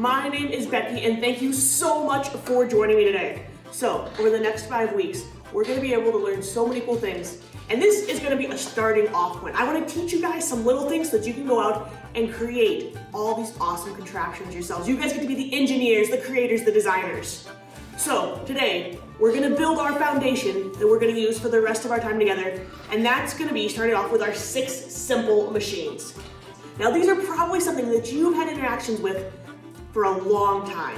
My name is Becky, and thank you so much for joining me today. So, over the next 5 weeks, we're going to be able to learn so many cool things, and this is going to be a starting off point. I want to teach you guys some little things so that you can go out and create all these awesome contraptions yourselves. You guys get to be the engineers, the creators, the designers. So, today, we're going to build our foundation that we're going to use for the rest of our time together, and that's going to be starting off with our 6 simple machines. Now, these are probably something that you've had interactions with for a long time.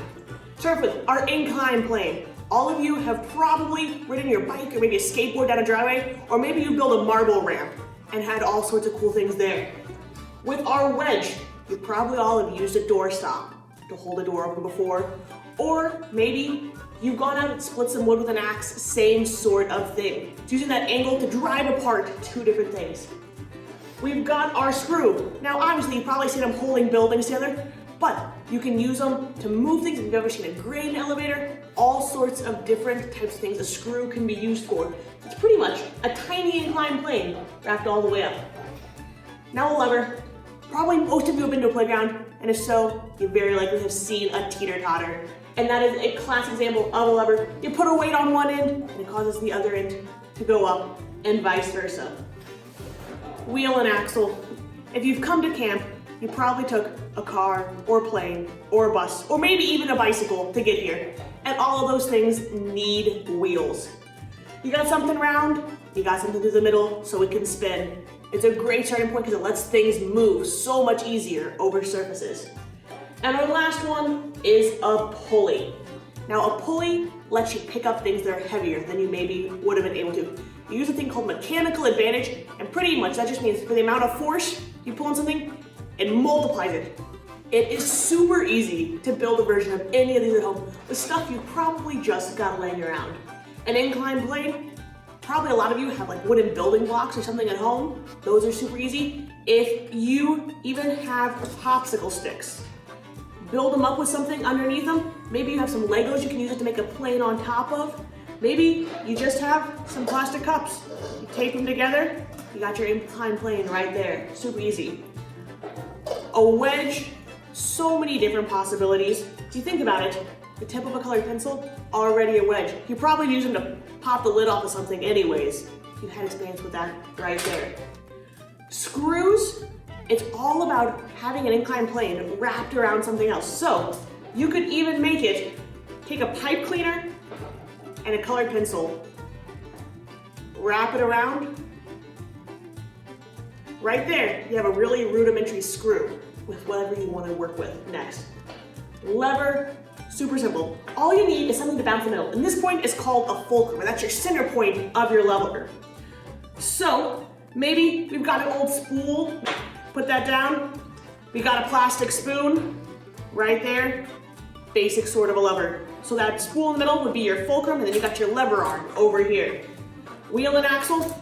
Start with our incline plane. All of you have probably ridden your bike or maybe a skateboard down a driveway, or maybe you built a marble ramp and had all sorts of cool things there. With our wedge, you probably all have used a doorstop to hold a door open before, or maybe you've gone out and split some wood with an axe, same sort of thing. It's using that angle to drive apart 2 different things. We've got our screw. Now obviously you've probably seen them holding buildings together, but you can use them to move things. If you've ever seen a grain elevator, all sorts of different types of things a screw can be used for. It's pretty much a tiny inclined plane wrapped all the way up. Now a lever. Probably most of you have been to a playground, and if so, you very likely have seen a teeter-totter. And that is a classic example of a lever. You put a weight on one end, and it causes the other end to go up, and vice versa. Wheel and axle. If you've come to camp, you probably took a car or a plane or a bus or maybe even a bicycle to get here. And all of those things need wheels. You got something round, you got something through the middle so it can spin. It's a great starting point because it lets things move so much easier over surfaces. And our last one is a pulley. Now a pulley lets you pick up things that are heavier than you maybe would have been able to. You use a thing called mechanical advantage, and pretty much that just means for the amount of force you pull on something, it multiplies it. It is super easy to build a version of any of these at home with stuff you probably just got laying around. An inclined plane, probably a lot of you have like wooden building blocks or something at home. Those are super easy. If you even have popsicle sticks, build them up with something underneath them. Maybe you have some Legos you can use it to make a plane on top of. Maybe you just have some plastic cups. You tape them together, you got your inclined plane right there. Super easy. A wedge, so many different possibilities. If you think about it, the tip of a colored pencil, already a wedge. You probably use them to pop the lid off of something anyways. You've had experience with that right there. Screws, it's all about having an inclined plane wrapped around something else. So you could even make it, take a pipe cleaner and a colored pencil, wrap it around. Right there, you have a really rudimentary screw with whatever you want to work with next. Lever, super simple. All you need is something to bounce in the middle. And this point is called a fulcrum, and that's your center point of your lever. So maybe we've got an old spool, put that down. We got a plastic spoon right there, basic sort of a lever. So that spool in the middle would be your fulcrum, and then you got your lever arm over here. Wheel and axle,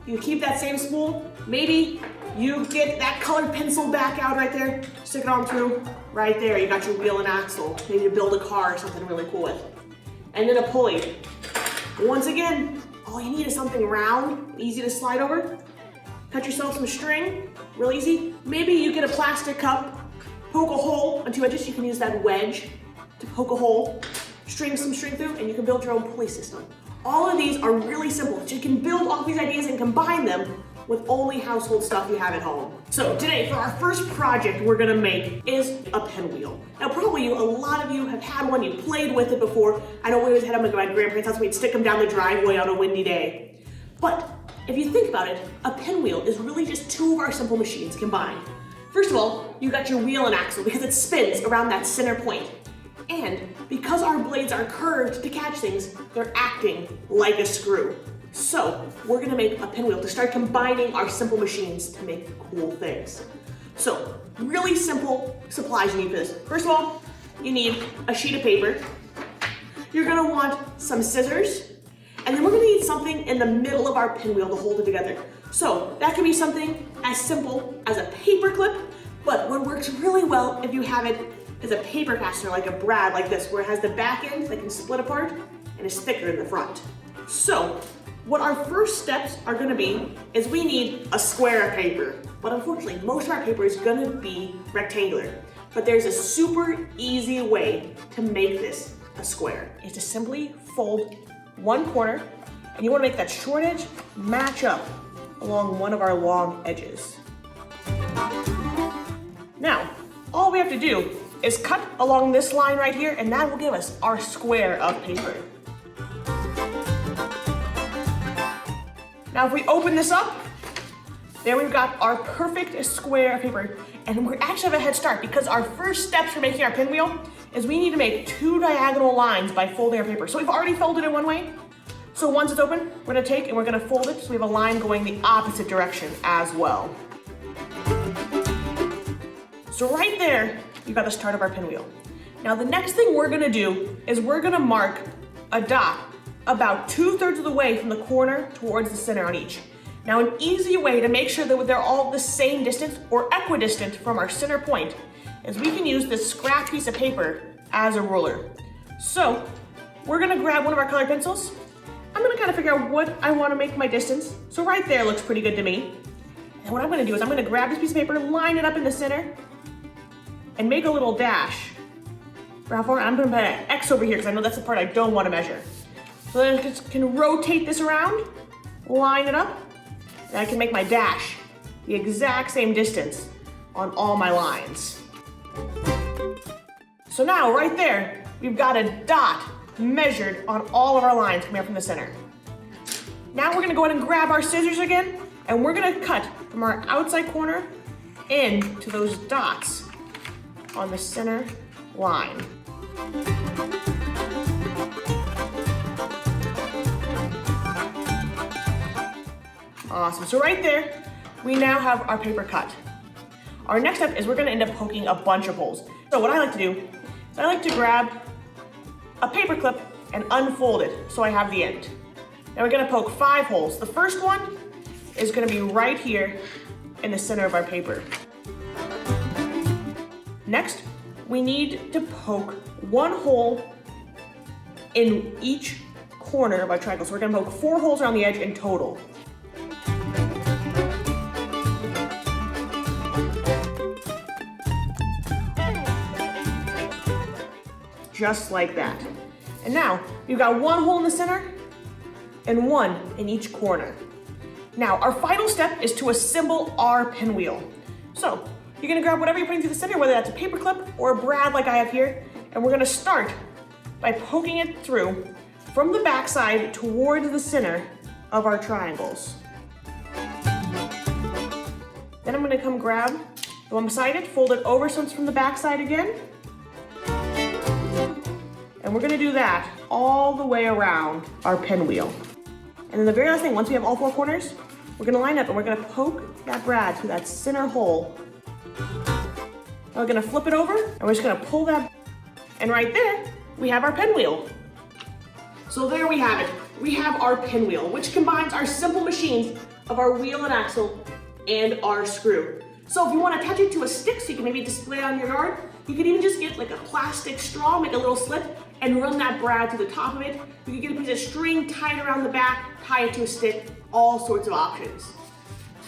you keep that same spool. Maybe you get that colored pencil back out right there, stick it on through right there. You got your wheel and axle, maybe to build a car or something really cool with. And then a pulley. Once again, all you need is something round, easy to slide over. Cut yourself some string, real easy. Maybe you get a plastic cup, poke a hole on 2 edges. You can use that wedge to poke a hole, string some string through, and you can build your own pulley system. All of these are really simple. So you can build all these ideas and combine them with only household stuff you have at home. So today, for our first project we're gonna make is a pinwheel. Now probably a lot of you have had one, you played with it before. I know we always had them at my grandparents' house, we'd stick them down the driveway on a windy day. But if you think about it, a pinwheel is really just 2 of our simple machines combined. First of all, you got your wheel and axle because it spins around that center point. And because our blades are curved to catch things, they're acting like a screw. So we're gonna make a pinwheel to start combining our simple machines to make cool things. So really simple supplies you need for this. First of all, you need a sheet of paper. You're gonna want some scissors, and then we're gonna need something in the middle of our pinwheel to hold it together. So that could be something as simple as a paper clip, but what works really well if you have it is a paper fastener like a brad like this, where it has the back end that can split apart and is thicker in the front. So what our first steps are gonna be is we need a square of paper, but unfortunately most of our paper is gonna be rectangular. but there's a super easy way to make this a square. Is to simply fold one corner, and you want to make that short edge match up along one of our long edges. Now, all we have to do is cut along this line right here, and that will give us our square of paper. Now, if we open this up, there we've got our perfect square of paper, and we actually have a head start because our first steps for making our pinwheel is we need to make 2 diagonal lines by folding our paper. So we've already folded it one way. So once it's open, we're gonna take and we're gonna fold it so we have a line going the opposite direction as well. So right there, you've got the start of our pinwheel. Now the next thing we're gonna do is we're gonna mark a dot about 2/3 of the way from the corner towards the center on each. Now an easy way to make sure that they're all the same distance or equidistant from our center point is we can use this scrap piece of paper as a ruler. So we're gonna grab one of our colored pencils. I'm gonna kind of figure out what I wanna make my distance. So right there looks pretty good to me. And what I'm gonna do is I'm gonna grab this piece of paper, line it up in the center, and make a little dash for how far. I'm gonna put an X over here because I know that's the part I don't wanna measure. So then I just can rotate this around, line it up, and I can make my dash the exact same distance on all my lines. So now, right there, we've got a dot measured on all of our lines coming up from the center. Now we're gonna go ahead and grab our scissors again, and we're gonna cut from our outside corner into those dots on the center line. Awesome, so right there, we now have our paper cut. Our next step is we're gonna end up poking a bunch of holes. So what I like to do is I like to grab a paper clip and unfold it so I have the end. Now we're gonna poke 5 holes. The first one is gonna be right here in the center of our paper. Next, we need to poke 1 hole in each corner of our triangle. So we're gonna poke 4 holes around the edge in total. Just like that. And now, you've got 1 hole in the center and 1 in each corner. Now, our final step is to assemble our pinwheel. So, you're gonna grab whatever you're putting through the center, whether that's a paper clip or a brad like I have here, and we're gonna start by poking it through from the back side towards the center of our triangles. Then I'm gonna come grab the one beside it, fold it over so it's from the back side again. And we're gonna do that all the way around our pinwheel. And then the very last thing, once we have all 4 corners, we're gonna line up and we're gonna poke that brad through that center hole. And we're gonna flip it over and we're just gonna pull that. And right there, we have our pinwheel. So there we have it. We have our pinwheel, which combines our simple machines of our wheel and axle and our screw. So if you wanna attach it to a stick so you can maybe display it on your yard, you could even just get like a plastic straw, make a little slit, and run that brad to the top of it. You could get a piece of string, tie it around the back, tie it to a stick, all sorts of options.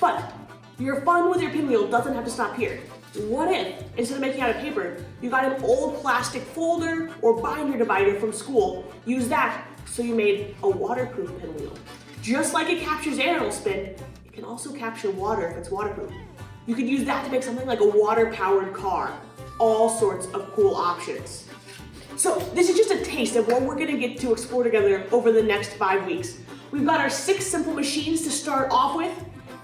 But your fun with your pinwheel doesn't have to stop here. What if, instead of making it out of paper, you got an old plastic folder or binder divider from school, use that so you made a waterproof pinwheel. Just like it captures air and it'll spin, it can also capture water if it's waterproof. You could use that to make something like a water-powered car. All sorts of cool options. So this is just a taste of what we're gonna get to explore together over the next 5 weeks. We've got our 6 simple machines to start off with,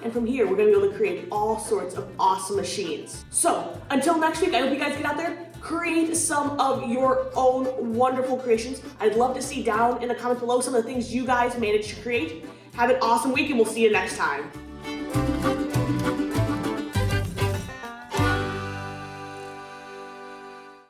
and from here we're gonna be able to create all sorts of awesome machines. So until next week, I hope you guys get out there, create some of your own wonderful creations. I'd love to see down in the comments below some of the things you guys managed to create. Have an awesome week and we'll see you next time.